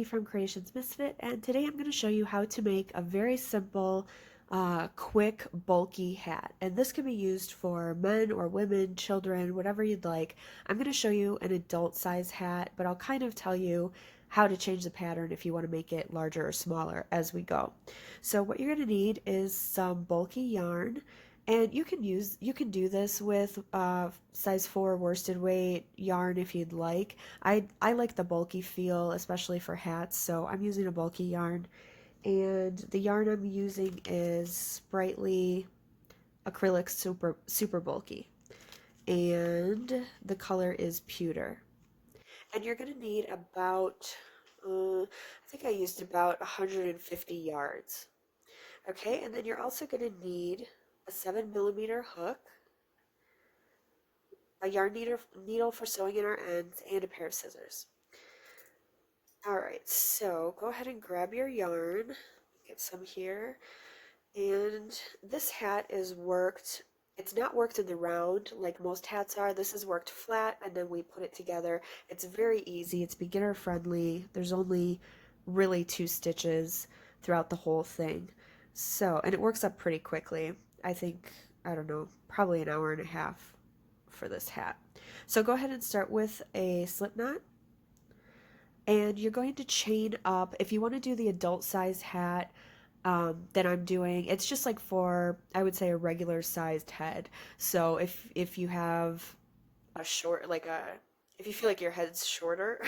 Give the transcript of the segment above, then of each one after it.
from Creations Misfit, and today I'm going to show you how to make a very simple, quick, bulky hat. And this can be used for men or women, children, whatever you'd like. I'm going to show you an adult size hat, but I'll kind of tell you how to change the pattern if you want to make it larger or smaller as we go. So what you're going to need is some bulky yarn. And you can do this with size 4 worsted weight yarn if you'd like. I like the bulky feel, especially for hats, so I'm using a bulky yarn. And the yarn I'm using is Sprightly Acrylic Super Bulky. And the color is Pewter. And you're going to need about, I think I used about 150 yards. Okay, and then you're also going to need a 7mm hook, a yarn needle for sewing in our ends, and a pair of scissors. Alright, so go ahead and grab your yarn, get some here, and this hat is worked, it's not worked in the round like most hats are. This is worked flat and then we put it together. It's very easy, it's beginner friendly, there's only really 2 stitches throughout the whole thing. So, and it works up pretty quickly. I think, I don't know, probably an hour and a half for this hat. So go ahead and start with a slip knot, and you're going to chain up. If you want to do the adult size hat that I'm doing, it's just like for, I would say, a regular sized head. So if you have a short, like a, if you feel like your head's shorter,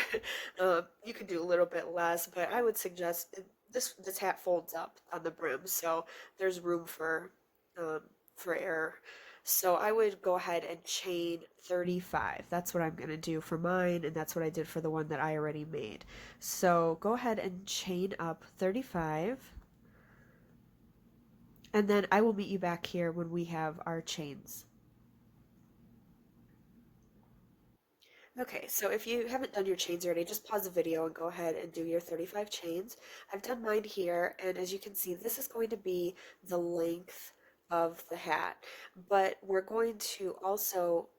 you could do a little bit less, but I would suggest this hat folds up on the brim, so there's room um, for error. So I would go ahead and chain 35. That's what I'm going to do for mine, and that's what I did for the one that I already made. So go ahead and chain up 35, and then I will meet you back here when we have our chains. Okay, so if you haven't done your chains already, just pause the video and go ahead and do your 35 chains. I've done mine here, and as you can see, this is going to be the length of the hat. But we're going to also,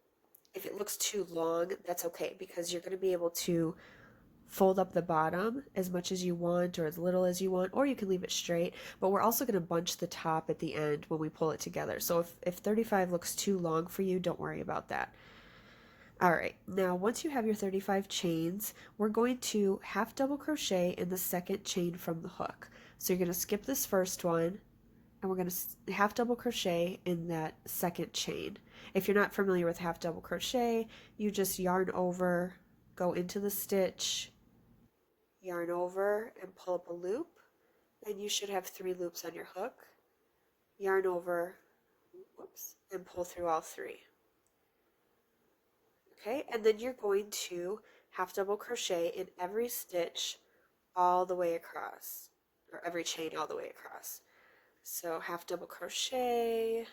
if it looks too long, that's okay, because you're going to be able to fold up the bottom as much as you want or as little as you want, or you can leave it straight. But we're also going to bunch the top at the end when we pull it together. So if 35 looks too long for you, don't worry about that. All right, now once you have your 35 chains, we're going to half double crochet in the second chain from the hook. So you're going to skip this first one, and we're going to half double crochet in that second chain. If you're not familiar with half double crochet, you just yarn over, go into the stitch, yarn over, and pull up a loop, and you should have 3 loops on your hook. Yarn over, whoops, and pull through all 3. Okay, and then you're going to half double crochet in every stitch all the way across, or every chain all the way across. So half double crochet,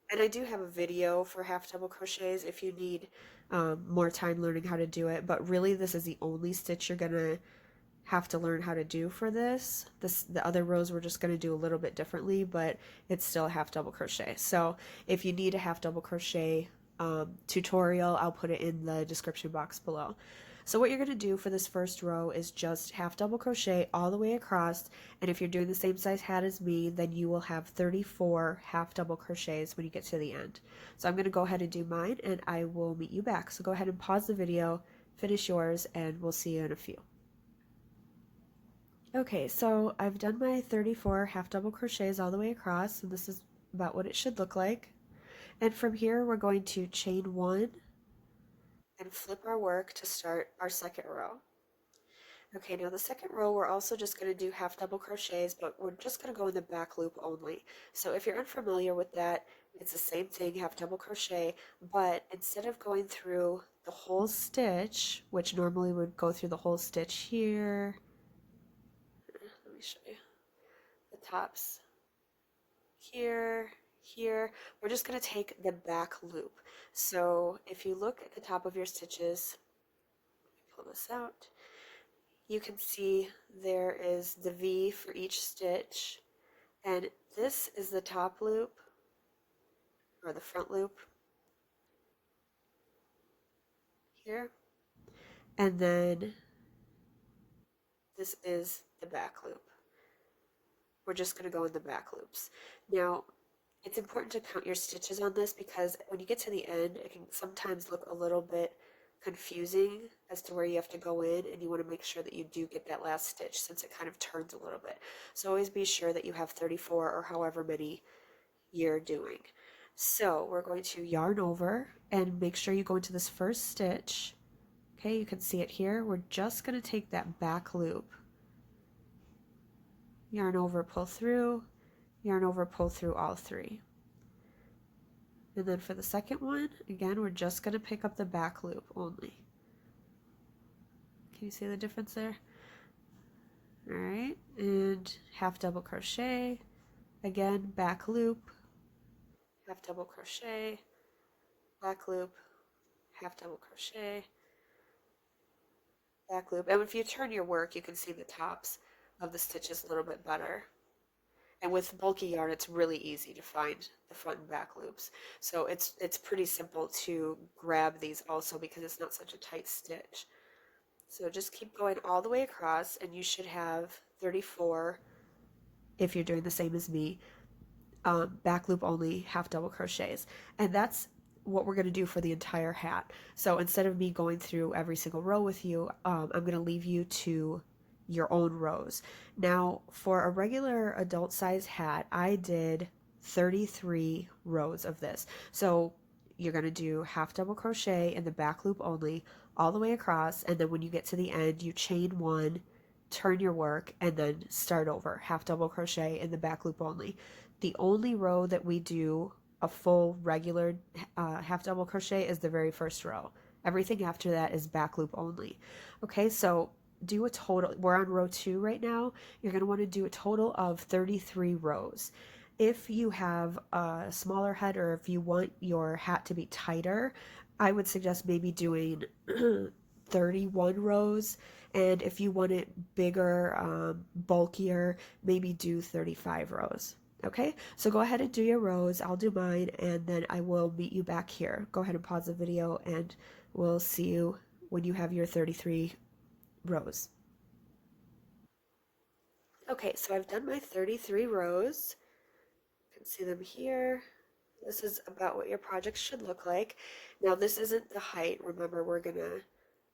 and I do have a video for half double crochets if you need more time learning how to do it, but really this is the only stitch you're gonna have to learn how to do for this. The other rows we're just going to do a little bit differently, but it's still a half double crochet. So if you need a half double crochet tutorial, I'll put it in the description box below. So what you're going to do for this first row is just half double crochet all the way across, and if you're doing the same size hat as me, then you will have 34 half double crochets when you get to the end. So I'm going to go ahead and do mine, and I will meet you back. So go ahead and pause the video, finish yours, and we'll see you in a few. Okay, so I've done my 34 half double crochets all the way across, and this is about what it should look like. And from here, we're going to chain 1 and flip our work to start our second row. Okay, now the second row, we're also just going to do half double crochets, but we're just going to go in the back loop only. So if you're unfamiliar with that, it's the same thing, half double crochet, but instead of going through the whole stitch, which normally would go through the whole stitch here, let me show you the tops here, here, we're just going to take the back loop. So if you look at the top of your stitches, pull this out, you can see there is the V for each stitch, and this is the top loop, or the front loop here, and then this is the back loop. We're just going to go in the back loops. Now, it's important to count your stitches on this because when you get to the end, it can sometimes look a little bit confusing as to where you have to go in, and you want to make sure that you do get that last stitch since it kind of turns a little bit. So always be sure that you have 34 or however many you're doing. So we're going to yarn over and make sure you go into this first stitch. Okay, you can see it here. We're just going to take that back loop. Yarn over, pull through, yarn over, pull through all three. And then for the second one, again, we're just going to pick up the back loop only. Can you see the difference there? All right, and half double crochet, again, back loop, half double crochet, back loop, half double crochet, back loop. And if you turn your work, you can see the tops of the stitches a little bit better. And with bulky yarn, it's really easy to find the front and back loops. So it's pretty simple to grab these also because it's not such a tight stitch. So just keep going all the way across, and you should have 34, if you're doing the same as me, back loop only, half double crochets. And that's what we're going to do for the entire hat. So instead of me going through every single row with you, I'm going to leave you to your own rows. Now, for a regular adult size hat, I did 33 rows of this. So you're going to do half double crochet in the back loop only all the way across, and then when you get to the end, you chain one, turn your work, and then start over, half double crochet in the back loop only. The only row that we do a full regular half double crochet is the very first row. Everything after that is back loop only. Okay, so do a total, we're on row 2 right now, you're going to want to do a total of 33 rows. If you have a smaller head, or if you want your hat to be tighter, I would suggest maybe doing 31 rows, and if you want it bigger, bulkier, maybe do 35 rows. Okay, so go ahead and do your rows, I'll do mine, and then I will meet you back here. Go ahead and pause the video, and we'll see you when you have your 33 rows. Okay, so I've done my 33 rows. You can see them here. This is about what your project should look like. Now this isn't the height. Remember, we're gonna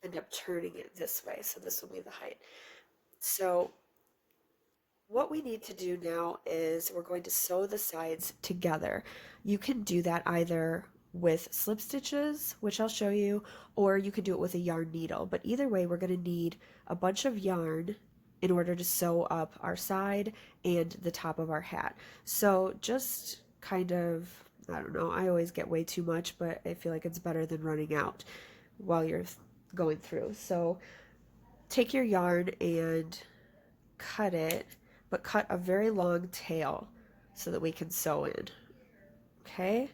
end up turning it this way, so this will be the height. So what we need to do now is we're going to sew the sides together. You can do that either with slip stitches, which I'll show you, or you could do it with a yarn needle. But either way, we're going to need a bunch of yarn in order to sew up our side and the top of our hat. So just kind of, I don't know, I always get way too much, but I feel like it's better than running out while you're going through. So take your yarn and cut it, but cut a very long tail so that we can sew in. Okay?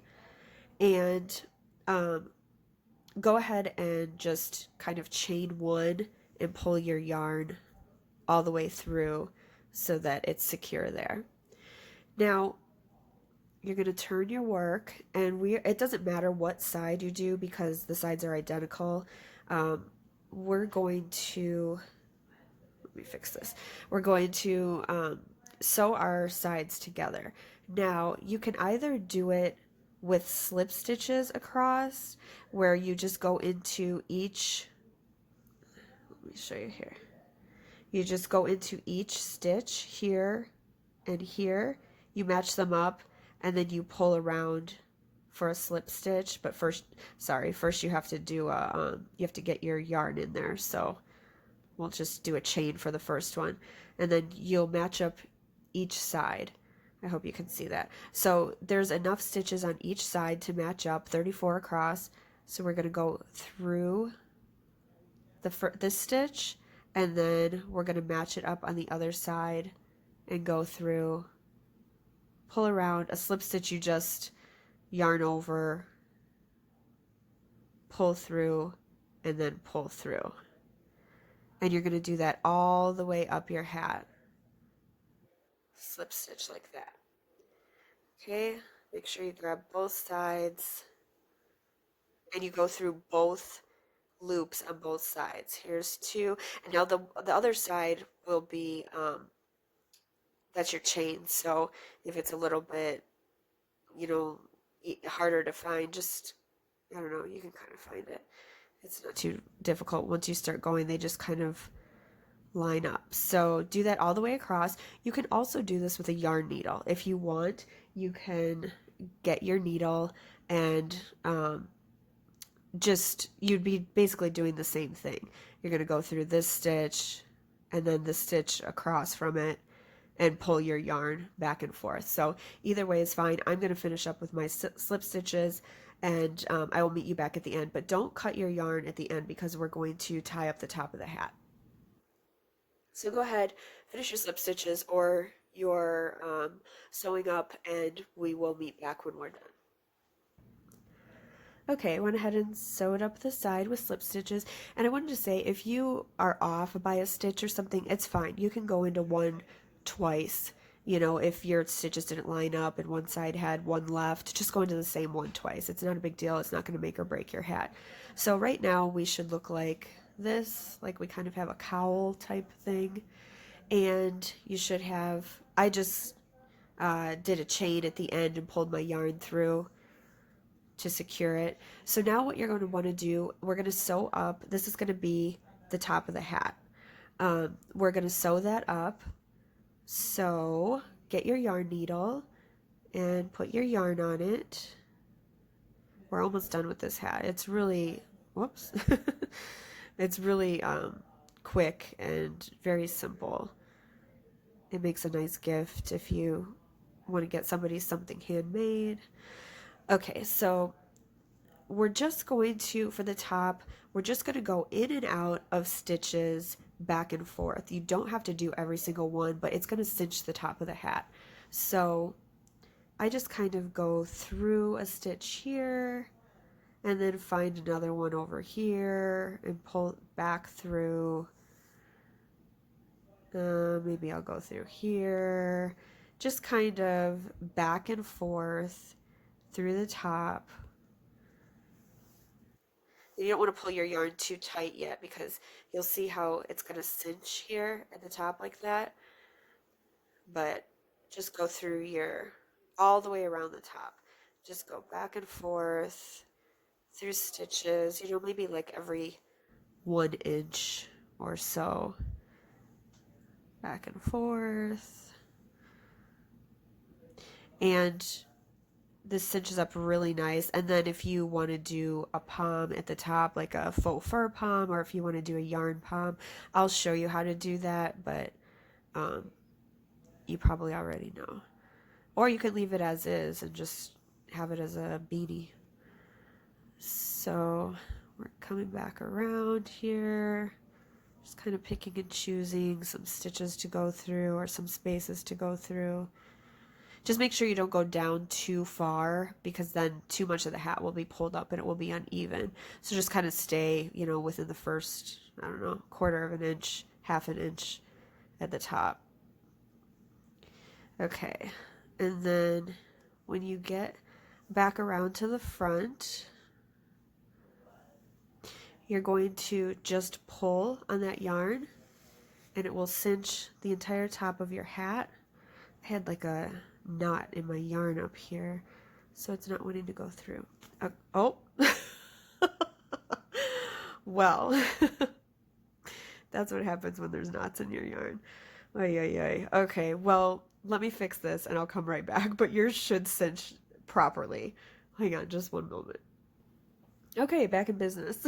And go ahead and just kind of chain one and pull your yarn all the way through so that it's secure there. Now, you're going to turn your work, and it doesn't matter what side you do because the sides are identical. We're going to, let me fix this. We're going to sew our sides together. Now, you can either do it with slip stitches across, where you just go into each, let me show you here. You just go into each stitch here and here, you match them up, and then you pull around for a slip stitch. But first you have to do a, you have to get your yarn in there, so we'll just do a chain for the first one, and then you'll match up each side. I hope you can see that. So there's enough stitches on each side to match up, 34 across. So we're going to go through this stitch, and then we're going to match it up on the other side and go through, pull around. A slip stitch, you just yarn over, pull through, and then pull through. And you're going to do that all the way up your hat. Slip stitch like that. Okay, make sure you grab both sides and you go through both loops on both sides. Here's two, and now the other side will be, that's your chain. So if it's a little bit, you know, harder to find, just, I don't know, you can kind of find it. It's not too difficult. Once you start going, they just kind of line up. So do that all the way across. You can also do this with a yarn needle. If you want, you can get your needle and just, you'd be basically doing the same thing. You're going to go through this stitch and then the stitch across from it and pull your yarn back and forth. So either way is fine. I'm going to finish up with my slip stitches, and I will meet you back at the end. But don't cut your yarn at the end because we're going to tie up the top of the hat. So go ahead, finish your slip stitches or your sewing up, and we will meet back when we're done. Okay, I went ahead and sewed up the side with slip stitches, and I wanted to say if you are off by a stitch or something, it's fine. You can go into one twice. You know, if your stitches didn't line up and one side had one left, just go into the same one twice. It's not a big deal. It's not going to make or break your hat. So right now we should look like this, like we kind of have a cowl type thing. And you should have, I just did a chain at the end and pulled my yarn through to secure it. So now what you're going to want to do, we're going to sew up, this is going to be the top of the hat. We're going to sew that up. So get your yarn needle and put your yarn on it. We're almost done with this hat. It's really, whoops, it's really quick and very simple. It makes a nice gift if you want to get somebody something handmade. Okay, so we're just going to, for the top, we're just going to go in and out of stitches back and forth. You don't have to do every single one, but it's going to cinch the top of the hat. So I just kind of go through a stitch here and then find another one over here and pull back through. Maybe I'll go through here. Just kind of back and forth through the top. You don't want to pull your yarn too tight yet because you'll see how it's going to cinch here at the top like that. But just go through your, all the way around the top. Just go back and forth through stitches, you know, maybe like every 1 inch or so. Back and forth. And this cinches up really nice. And then if you want to do a pom at the top, like a faux fur pom, or if you want to do a yarn pom, I'll show you how to do that, but you probably already know. Or you can leave it as is and just have it as a beanie. So we're coming back around here, just kind of picking and choosing some stitches to go through or some spaces to go through. Just make sure you don't go down too far because then too much of the hat will be pulled up and it will be uneven. So just kind of stay, you know, within the first, I don't know, 1/4 of an inch, 1/2 an inch at the top. Okay, and then when you get back around to the front, you're going to just pull on that yarn and it will cinch the entire top of your hat. I had like a knot in my yarn up here, so it's not wanting to go through. Oh, well, that's what happens when there's knots in your yarn. Ay, ay, ay. Okay, well, let me fix this and I'll come right back, but yours should cinch properly. Hang on just one moment. Okay, back in business.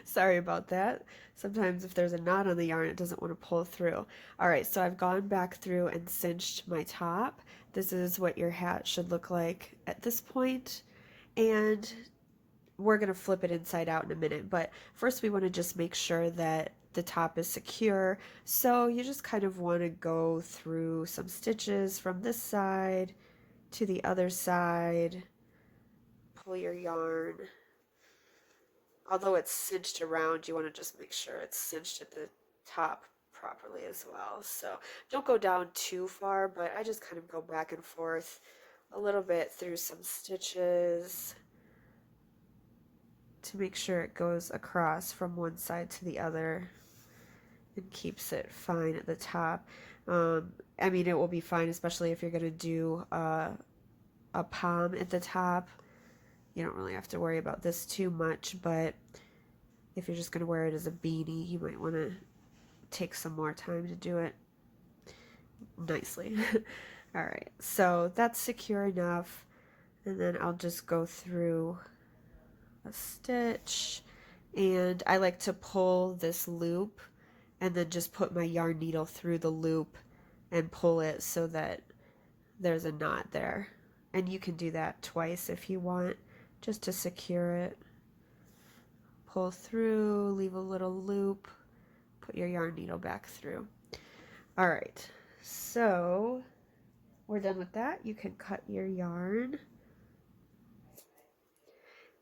Sorry about that. Sometimes if there's a knot on the yarn, it doesn't want to pull through. All right, so I've gone back through and cinched my top. This is what your hat should look like at this point. And we're going to flip it inside out in a minute. But first we want to just make sure that the top is secure. So you just kind of want to go through some stitches from this side to the other side. Pull your yarn. Although it's cinched around, you want to just make sure it's cinched at the top properly as well. So don't go down too far, but I just kind of go back and forth a little bit through some stitches to make sure it goes across from one side to the other and keeps it fine at the top. I mean, it will be fine, especially if you're going to do a palm at the top. You don't really have to worry about this too much, but if you're just going to wear it as a beanie, you might want to take some more time to do it nicely. All right, so that's secure enough. And then I'll just go through a stitch. And I like to pull this loop and then just put my yarn needle through the loop and pull it so that there's a knot there. And you can do that twice if you want, just to secure it. Pull through, leave a little loop, put your yarn needle back through. All right, so we're done with that. You can cut your yarn.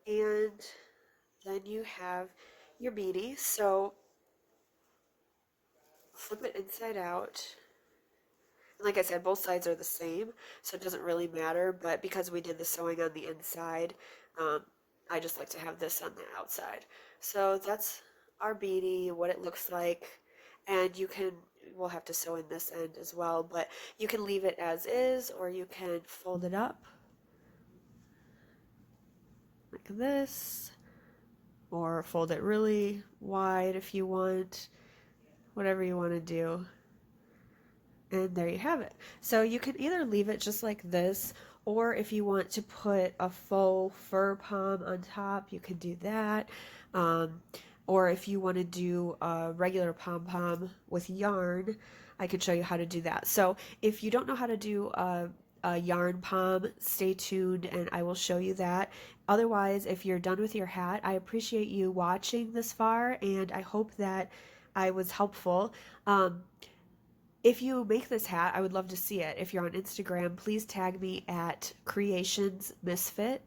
And then you have your beanie. So flip it inside out. And like I said, both sides are the same, so it doesn't really matter. But because we did the sewing on the inside, I just like to have this on the outside. So that's our beanie, what it looks like. And you can, we'll have to sew in this end as well, but you can leave it as is, or you can fold it up like this, or fold it really wide if you want, whatever you want to do. And there you have it. So you can either leave it just like this, or if you want to put a faux fur pom on top, you can do that. Or if you want to do a regular pom-pom with yarn, I can show you how to do that. So if you don't know how to do a yarn pom, stay tuned and I will show you that. Otherwise, if you're done with your hat, I appreciate you watching this far and I hope that I was helpful. If you make this hat, I would love to see it. If you're on Instagram, please tag me at Creations Misfit.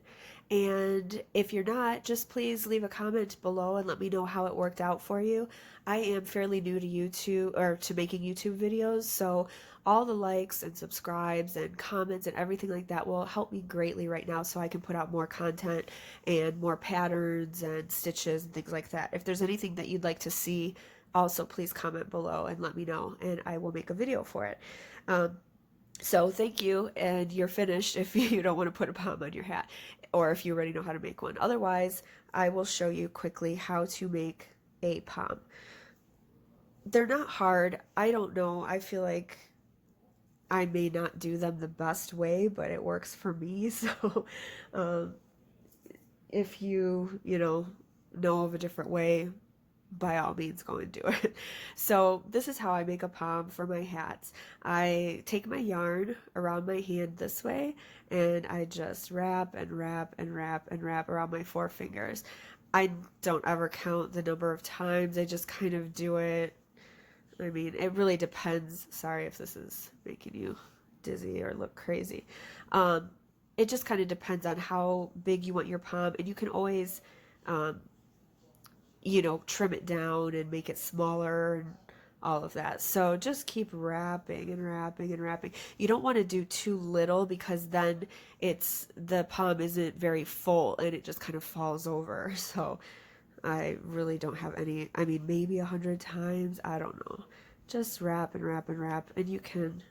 And if you're not, just please leave a comment below and let me know how it worked out for you. I am fairly new to YouTube or to making YouTube videos, so all the likes and subscribes and comments and everything like that will help me greatly right now so I can put out more content and more patterns and stitches and things like that. If there's anything that you'd like to see, also please comment below and let me know and I will make a video for it. So thank you, and you're finished if you don't want to put a pom on your hat, or if you already know how to make one. Otherwise, I will show you quickly how to make a pom. They're not hard. I don't know. I feel like I may not do them the best way, but it works for me. So if you know of a different way, by all means go and do it. So this is how I make a pom for my hats. I take my yarn around my hand this way and I just wrap and wrap and wrap and wrap around my four fingers. I don't ever count the number of times. I just kind of do it. I mean, it really depends. Sorry if this is making you dizzy or look crazy. It just kind of depends on how big you want your pom, and you can always trim it down and make it smaller and all of that. So just keep wrapping and wrapping and wrapping. You don't want to do too little because then the pom isn't very full and it just kind of falls over. So I really don't have any, I mean, maybe 100 times, I don't know. Just wrap and wrap and wrap, and you can,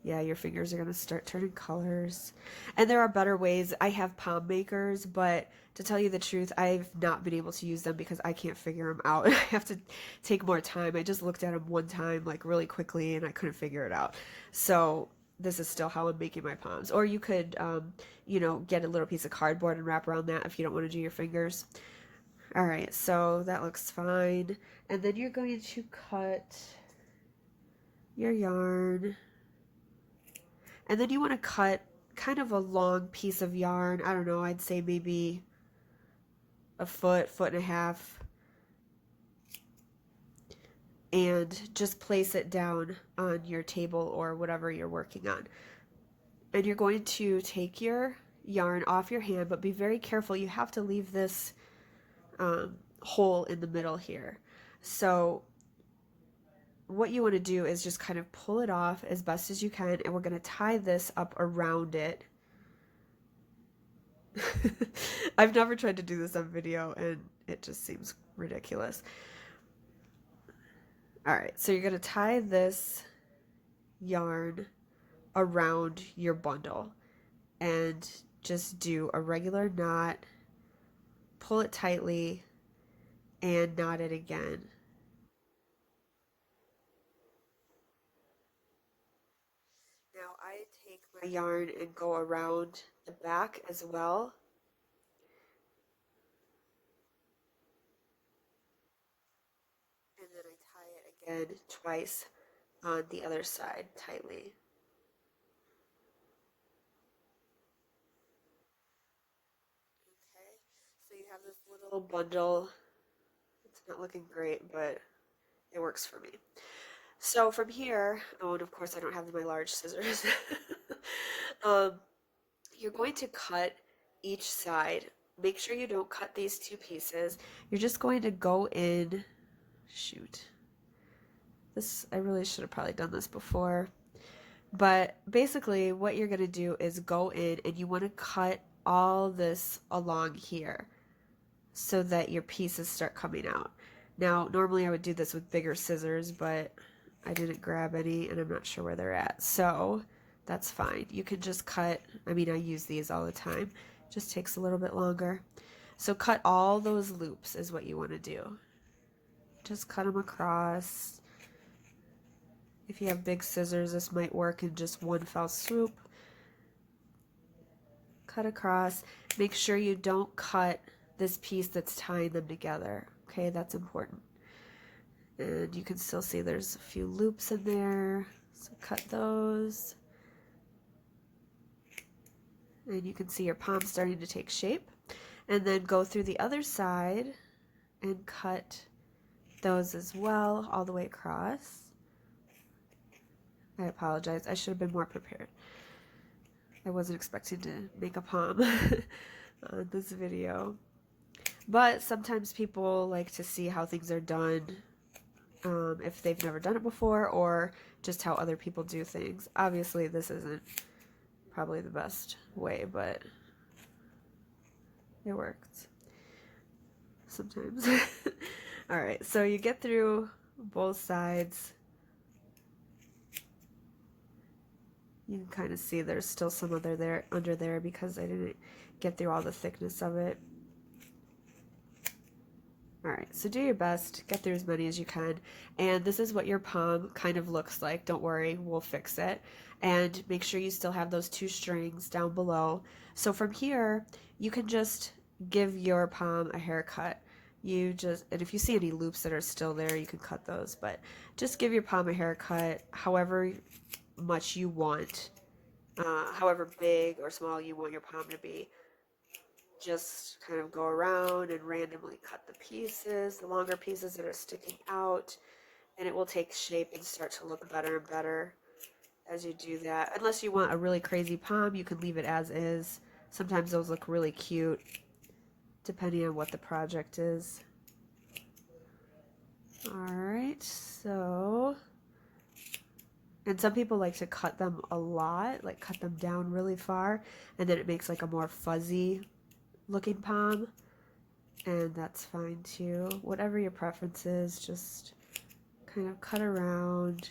yeah, your fingers are going to start turning colors. And there are better ways. I have pom makers, but to tell you the truth, I've not been able to use them because I can't figure them out. I have to take more time. I just looked at them one time, like really quickly, and I couldn't figure it out. So this is still how I'm making my poms. Or you could, get a little piece of cardboard and wrap around that if you don't want to do your fingers. All right, so that looks fine. And then you're going to cut your yarn. And then you want to cut kind of a long piece of yarn. I don't know, I'd say maybe a foot, foot and a half. And just place it down on your table or whatever you're working on. And you're going to take your yarn off your hand, but be very careful. You have to leave this hole in the middle here. So what you want to do is just kind of pull it off as best as you can, and we're going to tie this up around it. I've never tried to do this on video and it just seems ridiculous. All right, so you're gonna tie this yarn around your bundle and just do a regular knot, pull it tightly, and knot it again. Now I take my yarn and go around the back as well. And then I tie it again twice on the other side tightly. Okay, so you have this little bundle. It's not looking great, but it works for me. So from here, oh, and of course I don't have my large scissors. um, you're going to cut each side. Make sure you don't cut these two pieces. You're just going to go in, shoot. This, I really should have probably done this before. But basically what you're going to do is go in and you want to cut all this along here so that your pieces start coming out. Now, normally I would do this with bigger scissors, but I didn't grab any and I'm not sure where they're at. So that's fine. You can just cut, I mean, I use these all the time. Just takes a little bit longer. So cut all those loops is what you want to do. Just cut them across. If you have big scissors, this might work in just one fell swoop. Cut across. Make sure you don't cut this piece that's tying them together. Okay, that's important. And you can still see there's a few loops in there. So cut those. And you can see your palm starting to take shape. And then go through the other side and cut those as well all the way across. I apologize. I should have been more prepared. I wasn't expecting to make a palm on this video. But sometimes people like to see how things are done if they've never done it before or just how other people do things. Obviously, this isn't probably the best way, but it worked sometimes. All right, so you get through both sides. You can kind of see there's still some other there under there because I didn't get through all the thickness of it. Alright, so do your best, get through as many as you can, and this is what your palm kind of looks like. Don't worry, we'll fix it. And make sure you still have those two strings down below. So from here, you can just give your palm a haircut. And if you see any loops that are still there, you can cut those, but just give your palm a haircut however much you want, however big or small you want your palm to be. Just kind of go around and randomly cut the pieces, the longer pieces that are sticking out, and it will take shape and start to look better and better as you do that. Unless you want a really crazy palm, you can leave it as is. Sometimes those look really cute, depending on what the project is. Alright, so... And some people like to cut them a lot, like cut them down really far, and then it makes like a more fuzzy looking palm, and that's fine too. Whatever your preference is, just kind of cut around.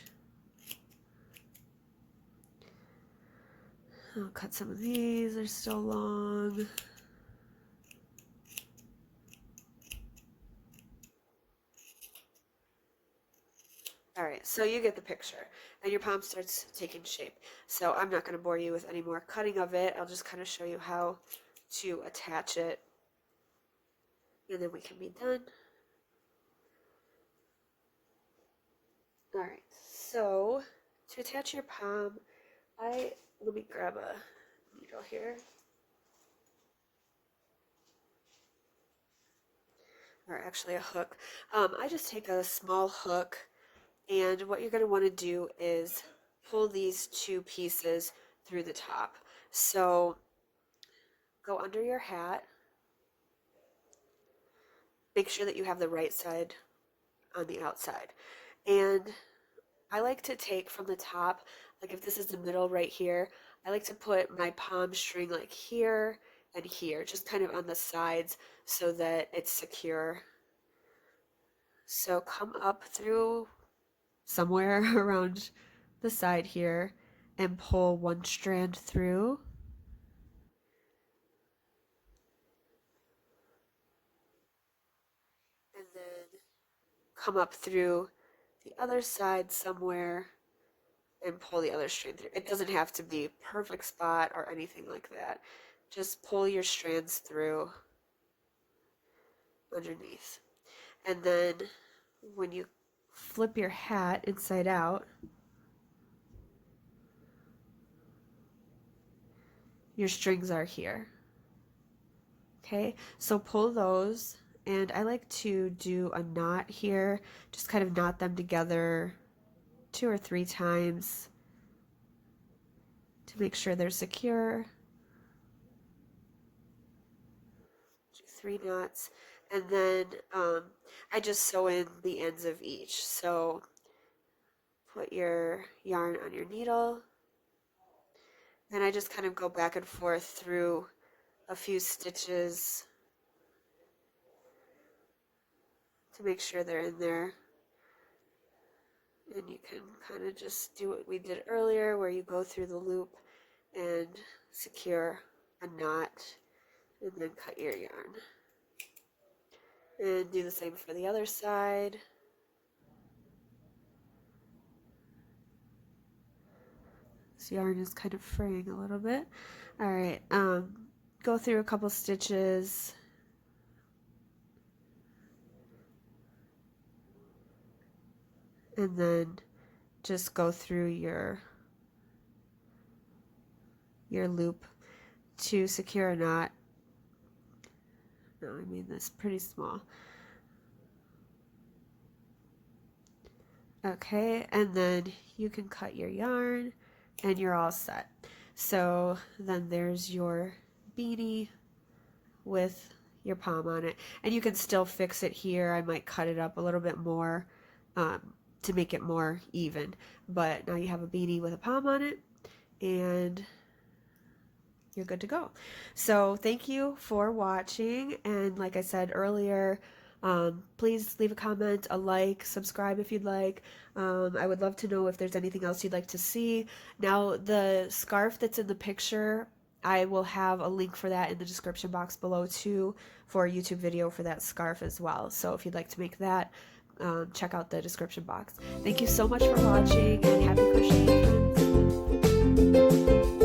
I'll cut some of these, they're still long. Alright, so you get the picture, and your palm starts taking shape. So I'm not going to bore you with any more cutting of it. I'll just kind of show you how to attach it, and then we can be done. Alright, so to attach your palm, let me grab a needle here. Or actually a hook. I just take a small hook, and what you're going to want to do is pull these two pieces through the top. So go under your hat. Make sure that you have the right side on the outside. And I like to take from the top, like if this is the middle right here, I like to put my palm string like here and here, just kind of on the sides so that it's secure. So come up through somewhere around the side here and pull one strand through. And then come up through the other side somewhere and pull the other strand through. It doesn't have to be perfect spot or anything like that. Just pull your strands through underneath. And then when you flip your hat inside out, your strings are here. Okay, so pull those, and I like to do a knot here, just kind of knot them together 2 or 3 times to make sure they're secure. Do 3 knots, and then I just sew in the ends of each. So put your yarn on your needle, and I just kind of go back and forth through a few stitches to make sure they're in there. And you can kind of just do what we did earlier, where you go through the loop and secure a knot and then cut your yarn. And do the same for the other side. This yarn is kind of fraying a little bit. Alright, go through a couple stitches. And then just go through your loop to secure a knot. No, I mean this pretty small. Okay, and then you can cut your yarn and you're all set. So then there's your beanie with your pom on it. And you can still fix it here. I might cut it up a little bit more to make it more even. But now you have a beanie with a pom on it, and you're good to go. So thank you for watching, and like I said earlier, please leave a comment, a like, subscribe if you'd like. I would love to know if there's anything else you'd like to see. Now the scarf that's in the picture, I will have a link for that in the description box below too, for a YouTube video for that scarf as well. So if you'd like to make that, check out the description box. Thank you so much for watching, and happy crocheting, friends.